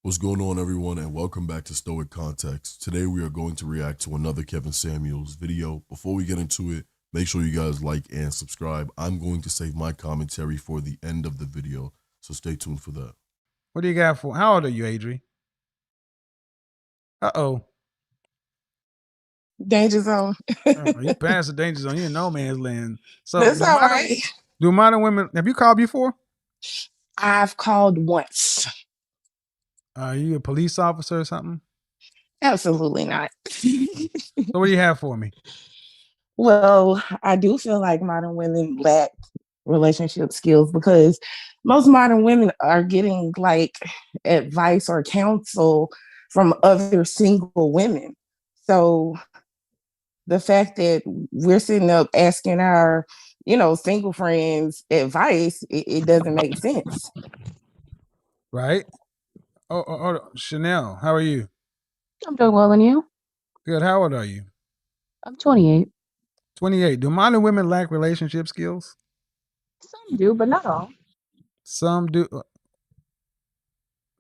What's going on, everyone, and welcome back to Stoic Context. Today we are going to react to another Kevin Samuels video. Before we get into it, make sure you guys like and subscribe. I'm going to save my commentary for the end of the video, so stay tuned for that. What do you got for? How old are you, Adri? Uh-oh. Danger zone. You passed the danger zone. You're in no man's land. So That's all right. Do modern women, have you called before? I've called once. Are you a police officer or something? Absolutely not. So what do you have for me? Well, I do feel like modern women lack relationship skills because most modern women are getting like advice or counsel from other single women. So the fact that we're sitting up asking our, single friends advice, it doesn't make sense. Right? Oh, Chanel, how are you? I'm doing well, and you? Good. How old are you? I'm 28. 28. Do modern women lack relationship skills? Some do, but not all. Some do.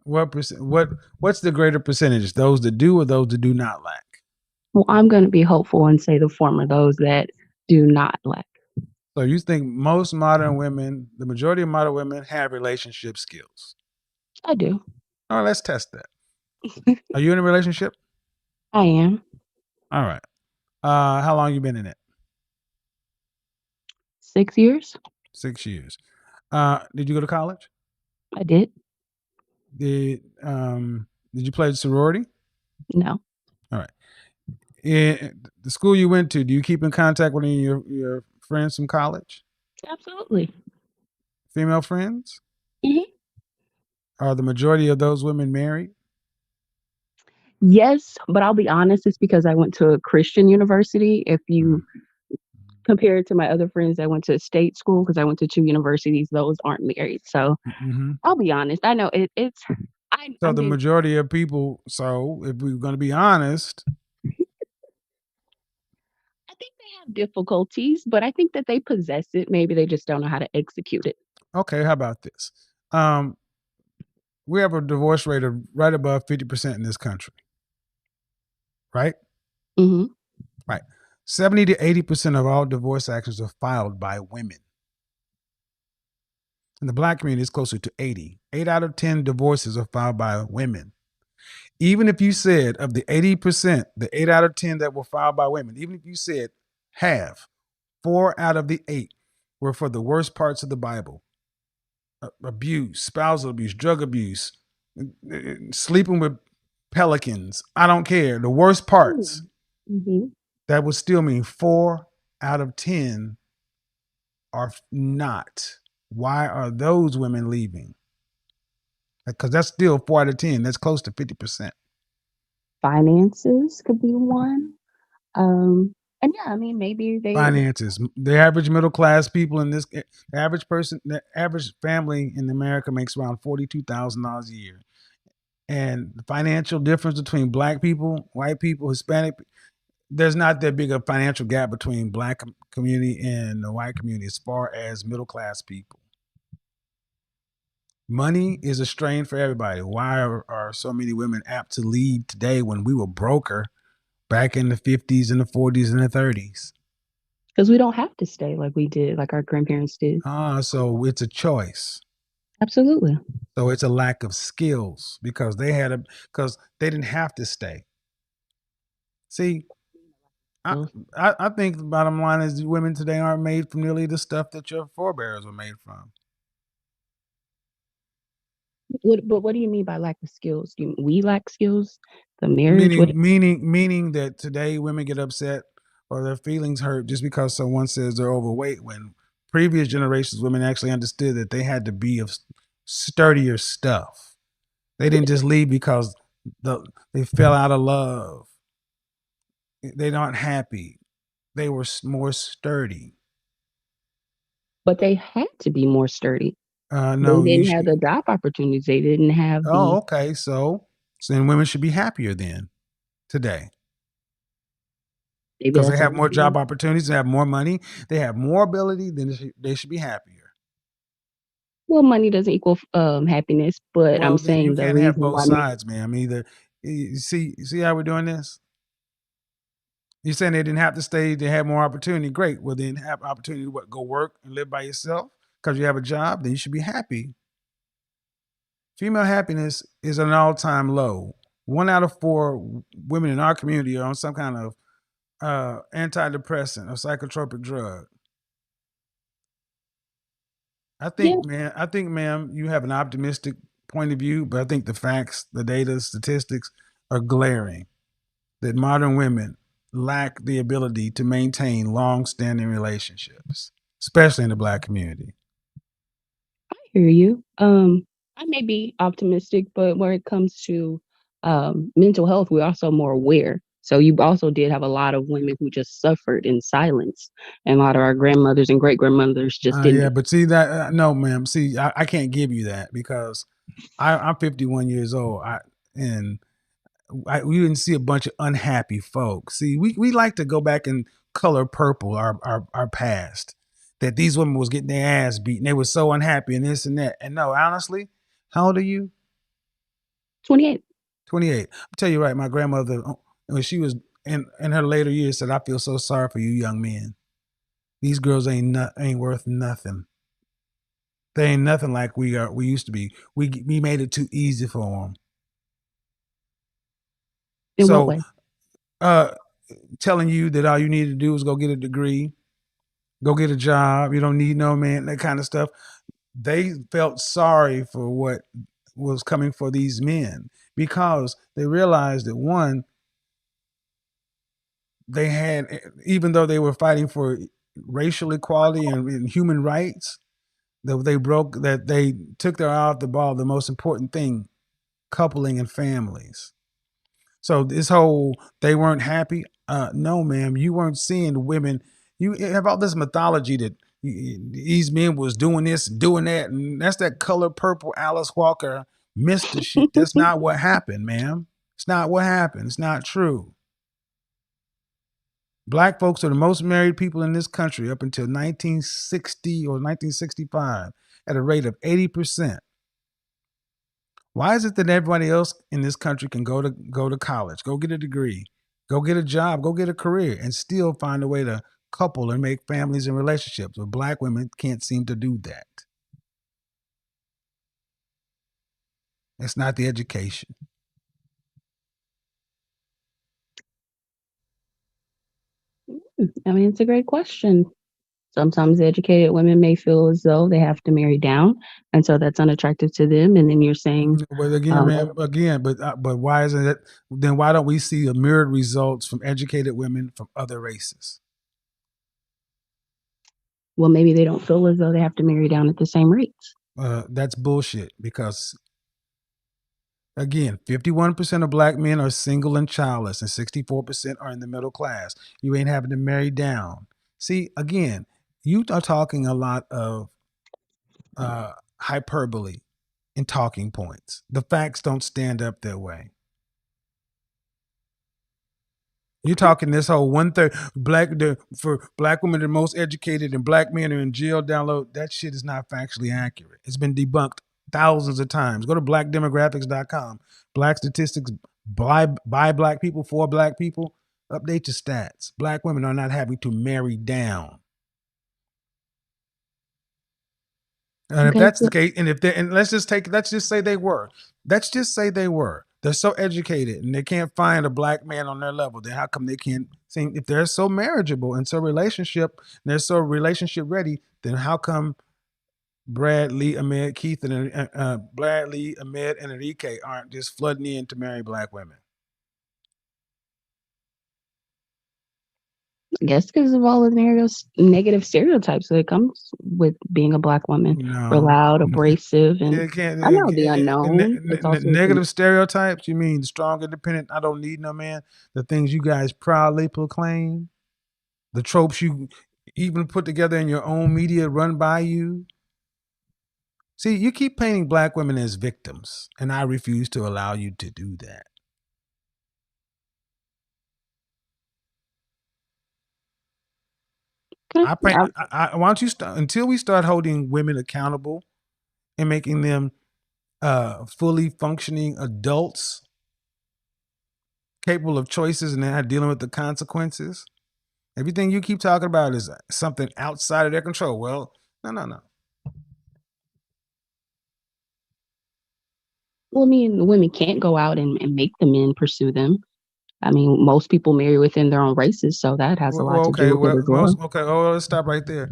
What's the greater percentage? Those that do or those that do not lack? Well, I'm going to be hopeful and say the former, those that do not lack. So you think most modern women, the majority of modern women, have relationship skills? I do. All right, let's test that. Are you in a relationship? I am. All right. How long you been in it? 6 years. 6 years. Did you go to college? I did. Did you play sorority? No. All right. In the school you went to, do you keep in contact with any of your friends from college? Absolutely. Female friends? Mhm. Are the majority of those women married? Yes, but I'll be honest, it's because I went to a Christian university. If you compare it to my other friends that went to state school, because I went to 2 universities, those aren't married. So I'll be honest. I know it's So the majority of people, so if we're going to be honest, I think they have difficulties, but I think that they possess it. Maybe they just don't know how to execute it. okay, how about this? We have a divorce rate of right above 50% in this country, right? Mm-hmm. Right. 70 to 80% of all divorce actions are filed by women. In the Black community, it's closer to 80. 8 out of 10 divorces are filed by women. Even if you said of the 80%, the 8 out of 10 that were filed by women, even if you said half, 4 out of the 8 were for the worst parts of the Bible: abuse, spousal abuse, drug abuse, sleeping with pelicans. I don't care. The worst parts. Mm-hmm. That would still mean 4 out of 10 are not. Why are those women leaving? Because that's still 4 out of 10. That's close to 50%. Finances could be one. And yeah, I mean, maybe Finances. The average middle class people in this, the average family in America makes around $42,000 a year. And the financial difference between Black people, white people, Hispanic, there's not that big a financial gap between Black community and the white community as far as middle class people. Money is a strain for everybody. Why are so many women apt to leave today when we were broker back in the 50s and the 40s and the 30s? Because we don't have to stay like we did, like our grandparents did. So it's a choice. Absolutely. So it's a lack of skills because because they didn't have to stay. See, I think the bottom line is women today aren't made from nearly the stuff that your forebears were made from. But what do you mean by lack of skills? We lack skills? The marriage? Meaning that today women get upset or their feelings hurt just because someone says they're overweight, when previous generations women actually understood that they had to be of sturdier stuff. They didn't just leave because they fell out of love. They aren't happy. They were more sturdy. But they had to be more sturdy. No, they didn't have the job opportunities. They didn't have okay. So then women should be happier then today. Because they have more job opportunities, they have more money, they have more ability, then they should be happier. Well, money doesn't equal happiness, but I'm Well, you saying the can't have reason both why men. sides, ma'am. Either you see how we're doing this. You're saying they didn't have to stay, they had more opportunity. Great. Well, then have opportunity to what, go work and live by yourself because you have a job. Then you should be happy. Female happiness is an all-time low. 1 out of 4 women in our community are on some kind of antidepressant or psychotropic drug. Yeah, I think, ma'am, you have an optimistic point of view, but I think the facts, the data, statistics are glaring that modern women lack the ability to maintain long-standing relationships, especially in the Black community. I hear you. I may be optimistic, but when it comes to mental health, we're also more aware. So you also did have a lot of women who just suffered in silence, and a lot of our grandmothers and great grandmothers just Yeah, didn't. but see that no, ma'am. See, I can't give you that because I'm 51 years old. And we didn't see a bunch of unhappy folks. See, we like to go back and color purple our past. That these women was getting their ass beat and they were so unhappy and this and that. And no, honestly, how old are you? 28. 28. I'll tell you right, my grandmother, when she was in her later years, said, I feel so sorry for you young men. These girls ain't worth nothing. They ain't nothing like we used to be. We made it too easy for them. In what So, way? uh, telling you that all you need to do is go get a degree, go get a job. You don't need no man, that kind of stuff. They felt sorry for what was coming for these men because they realized that one, they had, even though they were fighting for racial equality and human rights, that they took their eye off the ball, the most important thing, coupling and families. So this whole they weren't happy. No, ma'am, you weren't seeing women. You have all this mythology that these men was doing this and doing that, and that's that color purple Alice Walker Mister shit. That's not what happened, ma'am. It's not what happened. It's not true. Black folks are the most married people in this country up until 1960 or 1965 at a rate of 80%. Why is it that everybody else in this country can go to college, go get a degree, go get a job, go get a career, and still find a way to couple and make families and relationships? But black women can't seem to do that. It's not the education. I mean, it's a great question. Sometimes educated women may feel as though they have to marry down, and so that's unattractive to them. And then you're saying, But again, um, man, again, but why isn't it? Then why don't we see the mirrored results from educated women from other races? well, maybe they don't feel as though they have to marry down at the same rates. That's bullshit because again, 51% of black men are single and childless, and 64% are in the middle class. You ain't having to marry down. See, again, you are talking a lot of hyperbole in talking points. The facts don't stand up that way. You're talking this whole 1/3 for black women are the most educated and black men are in jail down low. That shit is not factually accurate. It's been debunked thousands of times. Go to blackdemographics.com. Black statistics by black people for black people. Update your stats. Black women are not having to marry down. And if Okay, that's the case, and if they and let's just say they were. Let's just say they were. They're so educated and they can't find a black man on their level. Then how come they can't seem if they're so marriageable and so relationship and they're so relationship ready, then how come Bradley, Ahmed, Keith, and Bradley, Ahmed, and Enrique aren't just flooding in to marry black women? I guess because of all the negative stereotypes that comes with being a black woman. We're No. loud, abrasive, and It can't, I know it, the unknown. It's also negative stereotypes. You mean strong, independent? I don't need no man. The things you guys proudly proclaim, the tropes you even put together in your own media, run by you. See, you keep painting black women as victims, and I refuse to allow you to do that. okay. Why don't you start until we start holding women accountable and making them fully functioning adults capable of choices and not dealing with the consequences. Everything you keep talking about is something outside of their control. Well, no. Well, I mean, women can't go out and make the men pursue them. I mean, most people marry within their own races, so that has a lot to do with it as well. Let's stop right there.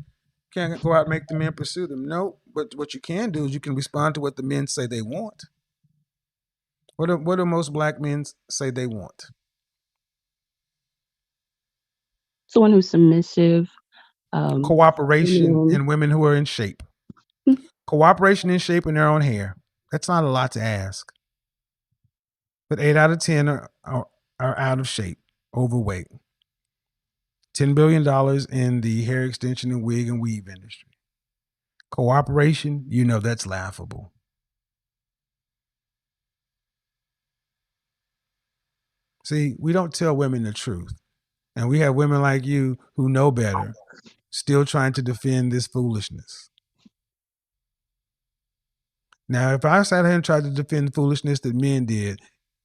Can't go out and make the men pursue them. No, but what you can do is you can respond to what the men say they want. What do most black men say they want? Someone who's submissive. Cooperation and women who are in shape. Cooperation in shape in their own hair. That's not a lot to ask. But 8 out of 10 are out of shape, overweight. $10 billion in the hair extension and wig and weave industry. Cooperation, that's laughable. See, we don't tell women the truth. And we have women like you who know better, still trying to defend this foolishness. Now, if I sat here and tried to defend the foolishness that men did,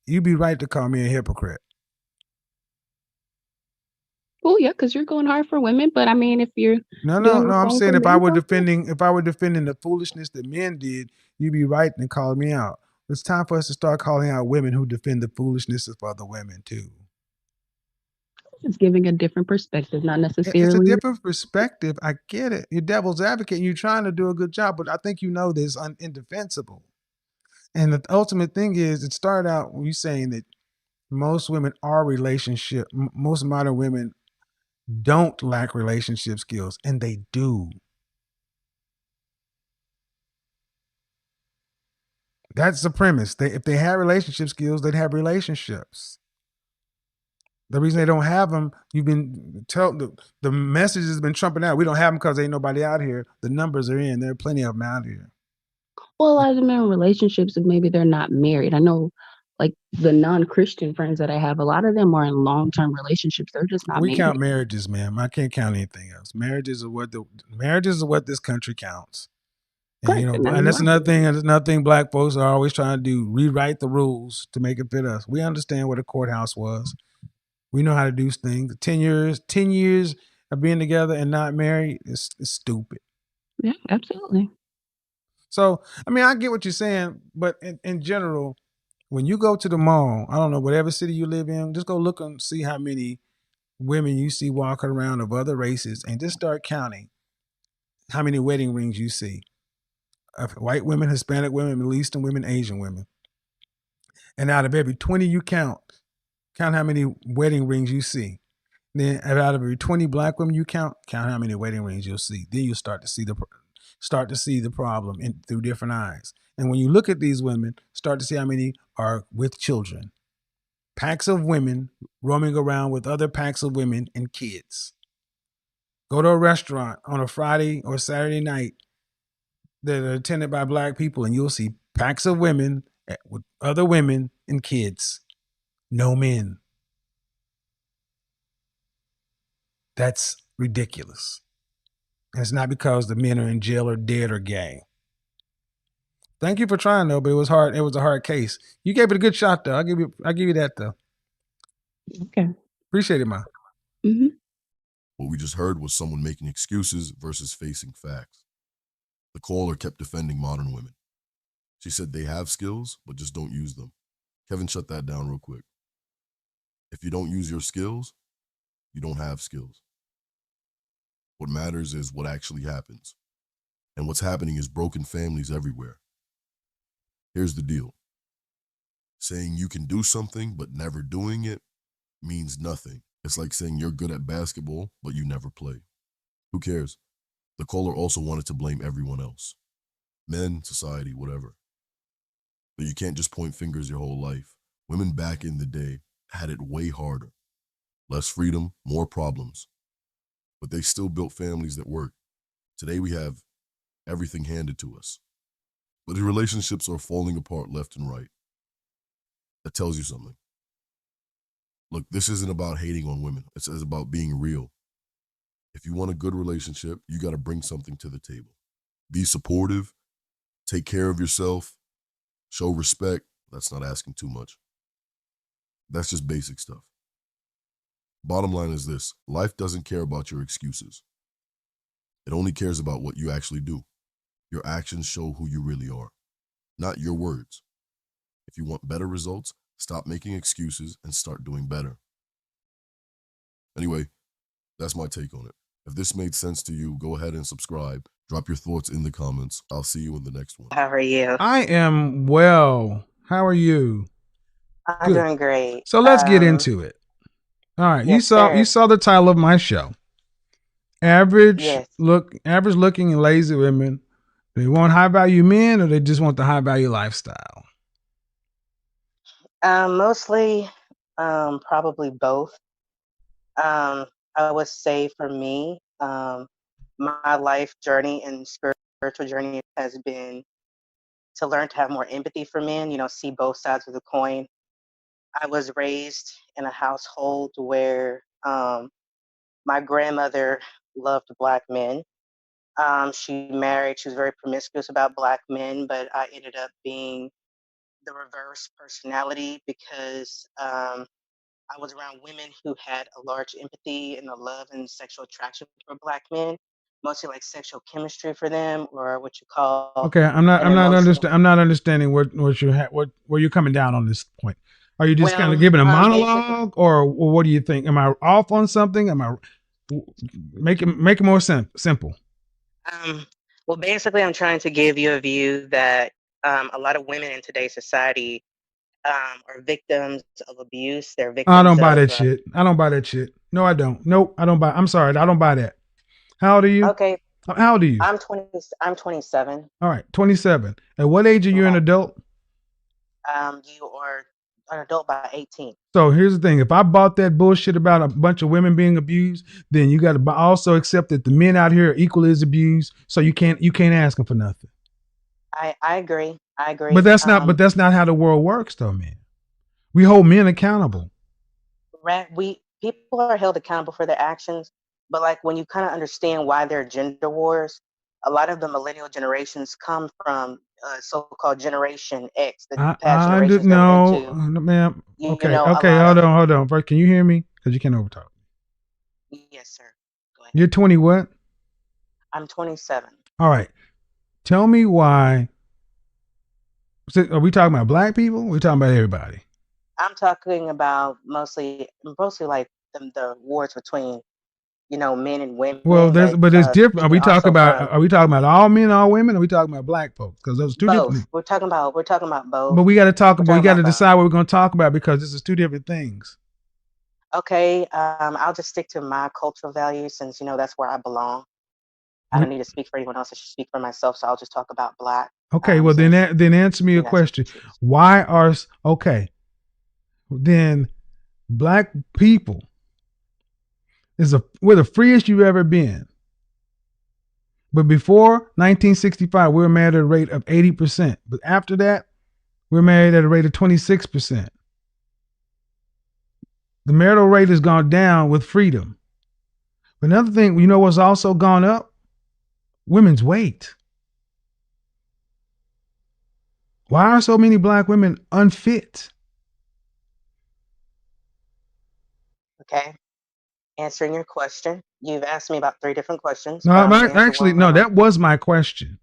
you'd be right to call me a hypocrite. Well, yeah, because you're going hard for women, but I mean, if you're no, I'm saying if I were defending the foolishness that men did, you'd be right and calling me out. It's time for us to start calling out women who defend the foolishness of other women too. It's giving a different perspective, not necessarily. It's a different perspective. I get it. You're devil's advocate. And you're trying to do a good job, but I think this is indefensible. And the ultimate thing is, it started out when you saying that most women are most modern women don't lack relationship skills, and they do. That's the premise. If they had relationship skills, they'd have relationships. The reason they don't have them, you've been told, the message has been trumping out. We don't have them because ain't nobody out here. The numbers are in. There are plenty of them out here. Well, a lot of them are in relationships and maybe they're not married. I know, like the non-Christian friends that I have, a lot of them are in long-term relationships. They're just not married. We count marriages, ma'am. I can't count anything else. Marriages are what this country counts. And, and that's another thing. And another thing black folks are always trying to do: rewrite the rules to make it fit us. We understand what a courthouse was. We know how to do things. 10 years of being together and not married is stupid. Yeah, absolutely. So, I mean, I get what you're saying, but in general, when you go to the mall, I don't know, whatever city you live in, just go look and see how many women you see walking around of other races and just start counting how many wedding rings you see. White women, Hispanic women, Middle Eastern women, Asian women. And out of every 20 you count how many wedding rings you see. Then out of every 20 black women you count how many wedding rings you'll see. Then you'll start to see the problem through different eyes. And when you look at these women, start to see how many are with children. Packs of women roaming around with other packs of women and kids. Go to a restaurant on a Friday or Saturday night that are attended by black people, and you'll see packs of women with other women and kids. No men. That's ridiculous. And it's not because the men are in jail or dead or gay. Thank you for trying though, but it was hard. It was a hard case. You gave it a good shot though. I'll give you that though. Okay. Appreciate it, Ma. Mm-hmm. What we just heard was someone making excuses versus facing facts. The caller kept defending modern women. She said they have skills, but just don't use them. Kevin, shut that down real quick. If you don't use your skills, you don't have skills. What matters is what actually happens. And what's happening is broken families everywhere. Here's the deal. Saying you can do something but never doing it means nothing. It's like saying you're good at basketball, but you never play. Who cares? The caller also wanted to blame everyone else. Men, society, whatever. But you can't just point fingers your whole life. Women back in the day had it way harder. Less freedom, more problems. But they still built families that worked. Today we have everything handed to us. But the relationships are falling apart left and right. That tells you something. Look, this isn't about hating on women. It's about being real. If you want a good relationship, you got to bring something to the table. Be supportive, take care of yourself, show respect. That's not asking too much. That's just basic stuff. Bottom line is this: life doesn't care about your excuses. It only cares about what you actually do. Your actions show who you really are, not your words. If you want better results, stop making excuses and start doing better. Anyway, that's my take on it. If this made sense to you, go ahead and subscribe. Drop your thoughts in the comments. I'll see you in the next one. How are you? I am well. How are you? I'm doing great. So let's get into it. All right. Yes, you saw the title of my show. Average looking and lazy women. They want high value men, or they just want the high value lifestyle? Mostly, probably both. I would say for me, my life journey and spiritual journey has been to learn to have more empathy for men, see both sides of the coin. I was raised in a household where my grandmother loved Black men. She was very promiscuous about Black men, but I ended up being the reverse personality because I was around women who had a large empathy and a love and sexual attraction for Black men, mostly like sexual chemistry for them, or what you call Okay, I'm not understanding where you're coming down on this point. Are you just kind of giving a monologue, or what do you think? Am I off on something? Am I make it more simple? Well, basically, I'm trying to give you a view that a lot of women in today's society are victims of abuse. They're victims. I don't buy that shit. I don't buy that shit. No, I don't. Nope, I don't buy. I'm sorry, I don't buy that. How old are you? Okay. How old are you? I'm 27. All right, 27. At what age are you an adult? You are an adult by 18. So here's the thing: if I bought that bullshit about a bunch of women being abused, then you got to also accept that the men out here are equally as abused. So you can't ask them for nothing. I agree. But that's not how the world works, though, man. We hold men accountable. People are held accountable for their actions, but like when you kind of understand why there are gender wars, a lot of the millennial generations come from so-called Generation X. The past generations no, ma'am. Okay, hold on. First, can you hear me? Because you can't overtalk. Yes, sir. Go ahead. You're 20 what? I'm 27. All right. Tell me why. So are we talking about Black people? We're talking about everybody. I'm talking about mostly like the wars between men and women. Well, it's different. Are we talking about all men, all women? Or are we talking about Black folks? Because those are two different things. We're talking about both. But we got to decide what we're going to talk about, because this is two different things. Okay, I'll just stick to my cultural values since that's where I belong. I don't need to speak for anyone else. I should speak for myself. So I'll just talk about Black. Okay, well then answer me a question. Why are then Black people we're the freest you've ever been. But before 1965, we were married at a rate of 80%. But after that, we're married at a rate of 26%. The marital rate has gone down with freedom. But another thing, what's also gone up? Women's weight. Why are so many Black women unfit? Okay. Answering your question. You've asked me about 3 different questions. No, that was my question.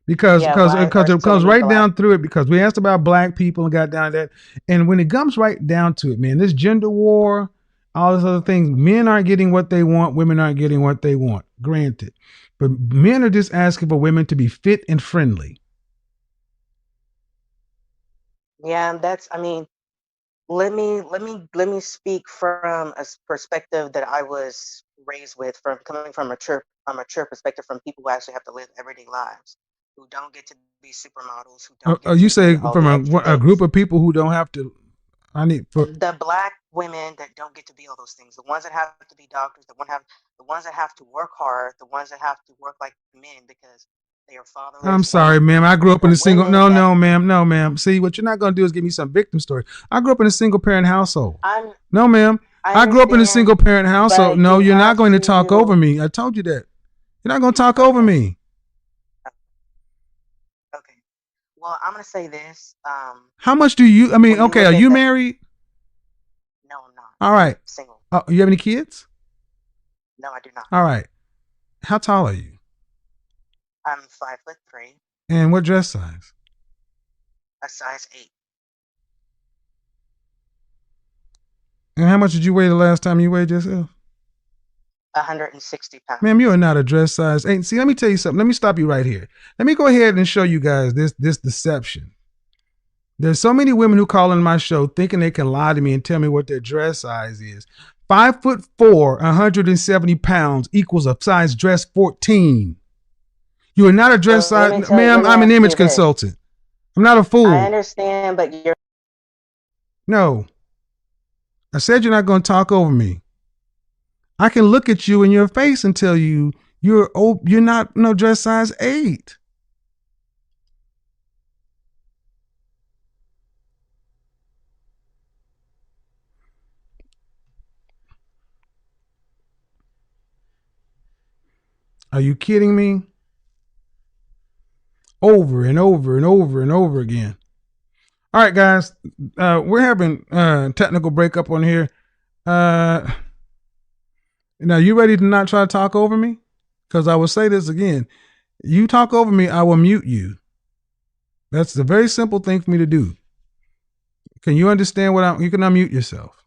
Because right down through it, because we asked about Black people and got down to that. And when it comes right down to it, man, this gender war, all these other things, men aren't getting what they want, women aren't getting what they want, granted. But men are just asking for women to be fit and friendly. Yeah, let me speak from a perspective that I was raised with, coming from a mature perspective, from people who actually have to live everyday lives, who don't get to be supermodels, who don't get you say from a group of people who don't have to. The Black women that don't get to be all those things, the ones that have to be doctors, the ones that have to work hard, the ones that have to work like men because they are fatherless. I'm sorry, ma'am. I grew up in a single. No, ma'am. See, what you're not going to do is give me some victim story. I grew up in a single parent household. No, ma'am. I grew up in a single parent household. No, you're not going to talk over me. I told you that. You're not going to talk over me. Okay. Well, I'm gonna say this. How much do you? I mean, When you okay, look are at you that, married? no, I'm not. All I'm right. single. You have any kids? No, I do not. All right. How tall are you? I'm 5'3", And what dress size? a size 8. And how much did you weigh the last time you weighed yourself? 160 pounds. Ma'am, you are not a dress size 8. See, let me tell you something. Let me stop you right here. Let me go ahead and show you guys this deception. There's so many women who call in my show thinking they can lie to me and tell me what their dress size is. 5'4", 170 pounds equals a size dress 14. You are not a dress Well, size, ma'am. let me I'm an ask image you this. consultant. I'm not a I fool. understand, but you're No, I said you're not going to talk over me. I can look at you in your face and tell you you're not no dress size 8. Are you kidding me? Over and over and over and over again. All right, guys, we're having technical breakup on here. Now, you ready to not try to talk over me? Because I will say this again. You talk over me, I will mute you. That's a very simple thing for me to do. Can you understand you can unmute yourself.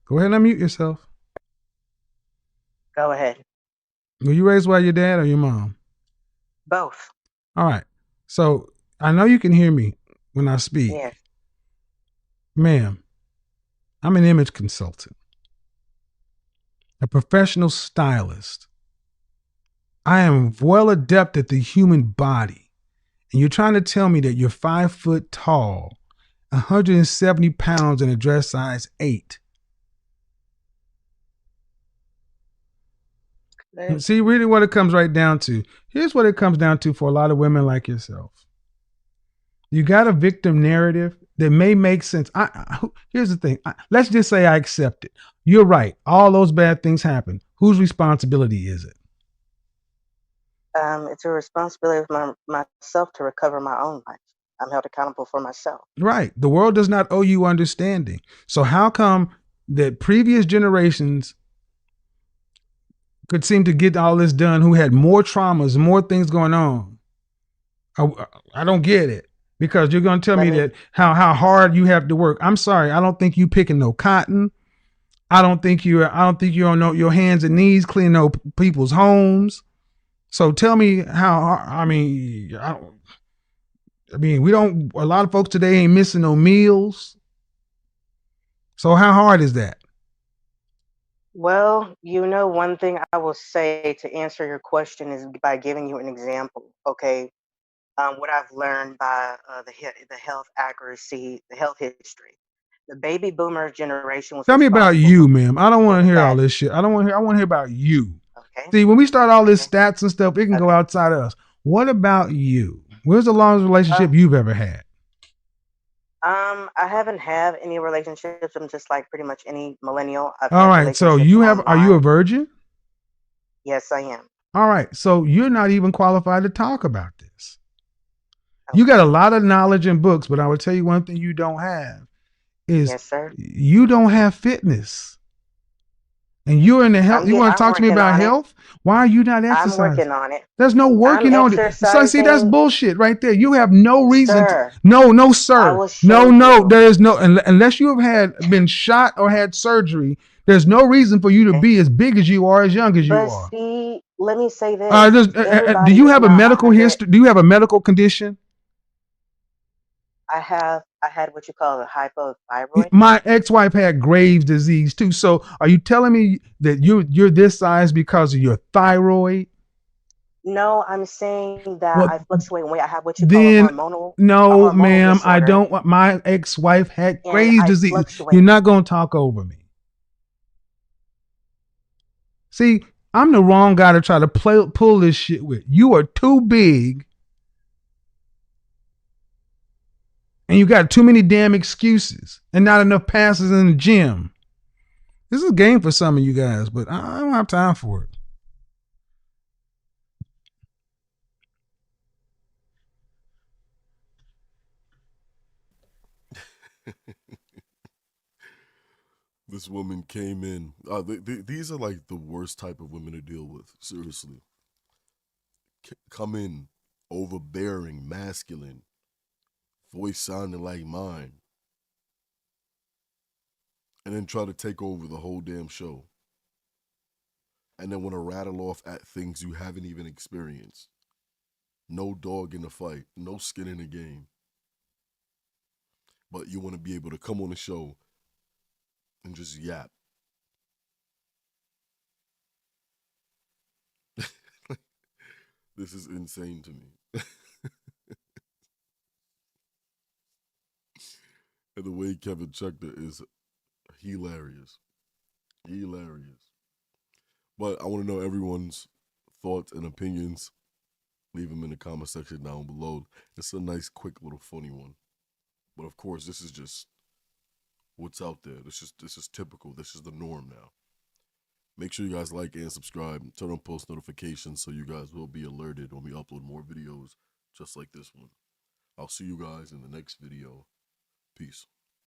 Go ahead and unmute yourself. Go ahead. Were you raised by your dad or your mom? Both. All right. So I know you can hear me when I speak. Yes. Ma'am, I'm an image consultant, a professional stylist. I am well adept at the human body. And you're trying to tell me that you're 5 foot tall, 170 pounds and a dress size 8. See, really what it comes right down to. Here's what it comes down to for a lot of women like yourself. You got a victim narrative that may make sense. Here's the thing. Let's just say I accept it. You're right. All those bad things happen. Whose responsibility is it? It's a responsibility of myself to recover my own life. I'm held accountable for myself. Right. The world does not owe you understanding. So how come that previous generations could seem to get all this done who had more traumas, more things going on? I don't get it. Because you're going to tell me that how hard you have to work. I'm sorry. I don't think you picking no cotton. I don't think you're on your hands and knees cleaning no people's homes. So tell me how. I mean, we don't. A lot of folks today ain't missing no meals. So how hard is that? Well, one thing I will say to answer your question is by giving you an example. Okay, what I've learned by the health accuracy, the health history. The baby boomer generation was Tell me about responsible you, ma'am. I don't want to hear all fact. this shit. I want to hear about you. Okay. See, when we start all this stats and stuff, it can go outside of us. What about you? Where's the longest relationship you've ever had? I haven't had any relationships. I'm just like pretty much any millennial. All right. So are you a virgin? Yes, I am. All right. So you're not even qualified to talk about this. Okay. You got a lot of knowledge in books, but I would tell you one thing you don't have is yes, sir. You don't have fitness. And you're in the health. You want to talk to me about health? Why are you not exercising? I'm working on it. There's no working on it. So see, that's bullshit right there. You have no reason. No, sir. No. There is no, unless you have been shot or had surgery, there's no reason for you to be as big as you are, as young as you are. But see, let me say this. Do you have a medical history? Do you have a medical condition? I had what you call a hypothyroid. My ex-wife had Graves' disease too. So are you telling me that you're this size because of your thyroid? No, I'm saying that I fluctuate in weight. I have what you call a hormonal. No, ma'am, disorder. I don't. My ex-wife had Graves' disease. You're not going to talk over me. See, I'm the wrong guy to try to pull this shit with. You are too big. And you got too many damn excuses and not enough passes in the gym. This is a game for some of you guys, but I don't have time for it. This woman came in. These are like the worst type of women to deal with. Seriously. Come in overbearing, masculine, voice sounding like mine, and then try to take over the whole damn show. And then want to rattle off at things you haven't even experienced. No dog in the fight, no skin in the game. But you want to be able to come on the show and just yap. This is insane to me. And the way Kevin checked it is hilarious. Hilarious. But I want to know everyone's thoughts and opinions. Leave them in the comment section down below. It's a nice, quick, little funny one. But of course, this is just what's out there. This is typical. This is the norm now. Make sure you guys like and subscribe. Turn on post notifications so you guys will be alerted when we upload more videos just like this one. I'll see you guys in the next video. Peace.